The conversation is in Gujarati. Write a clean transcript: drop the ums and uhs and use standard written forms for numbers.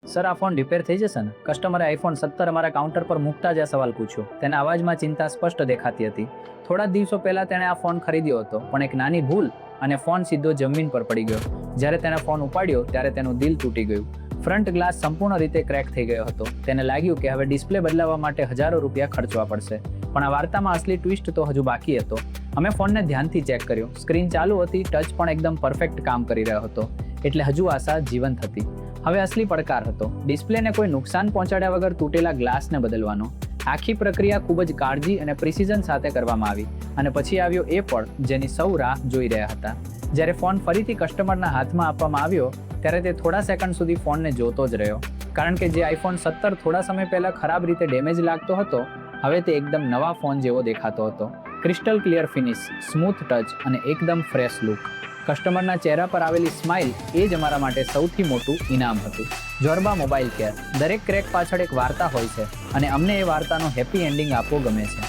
સર, આ ફોન રિપેર થઈ જશે ને? કસ્ટમરે આઈફોન 17 અમારા કાઉન્ટર પર મૂકતા જ આ સવાલ પૂછ્યો. તેના અવાજમાં ચિંતા સ્પષ્ટ દેખાતી હતી. થોડા દિવસો પહેલા તેણે આ ફોન ખરીદ્યો હતો, પણ એક નાની ભૂલ અને ફોન સીધો જમીન પર પડી ગયો. જ્યારે તેણે ફોન ઉપાડ્યો ત્યારે તેનું દિલ તૂટી ગયું. ફ્રન્ટ ગ્લાસ સંપૂર્ણ રીતે ક્રેક થઈ ગયો હતો. તેને લાગ્યું કે હવે ડિસ્પ્લે બદલાવવા માટે હજારો રૂપિયા ખર્ચવા પડશે. પણ આ વાર્તામાં અસલી ટ્વિસ્ટ તો હજુ બાકી હતો. અમે ફોનને ધ્યાનથી ચેક કર્યો. સ્ક્રીન ચાલુ હતી, ટચ પણ એકદમ પરફેક્ટ કામ કરી રહ્યો હતો. એટલે હજુ આશા જીવંત હતી. હવે અસલી પડકાર હતો ડિસ્પ્લેને કોઈ નુકસાન પહોંચાડ્યા વગર તૂટેલા ગ્લાસને બદલવાનો. આખી પ્રક્રિયા ખૂબ જ કાળજી અને પ્રિસિઝન સાથે કરવામાં આવી. અને પછી આવ્યો એ પળ જેની સૌ રાહ જોઈ રહ્યા હતા. જ્યારે ફોન ફરીથી કસ્ટમરના હાથમાં આપવામાં આવ્યો ત્યારે તે થોડા સેકન્ડ સુધી ફોનને જોતો જ રહ્યો. કારણ કે જે આઈફોન 17 થોડા સમય પહેલા ખરાબ રીતે ડેમેજ લાગતો હતો, હવે તે એકદમ નવા ફોન જેવો દેખાતો હતો. Crystal clear finish, smooth touch અને એકદમ ફ્રેશ લુક. કસ્ટમરના ચહેરા પર આવેલી સ્માઇલ એ જ અમારા માટે સૌથી મોટું ઇનામ હતું. જોરબા મોબાઈલ કેર. દરેક ક્રેક પાછળ એક વાર્તા હોય છે અને અમને એ વાર્તાનો હેપી એન્ડિંગ આપવો ગમે છે.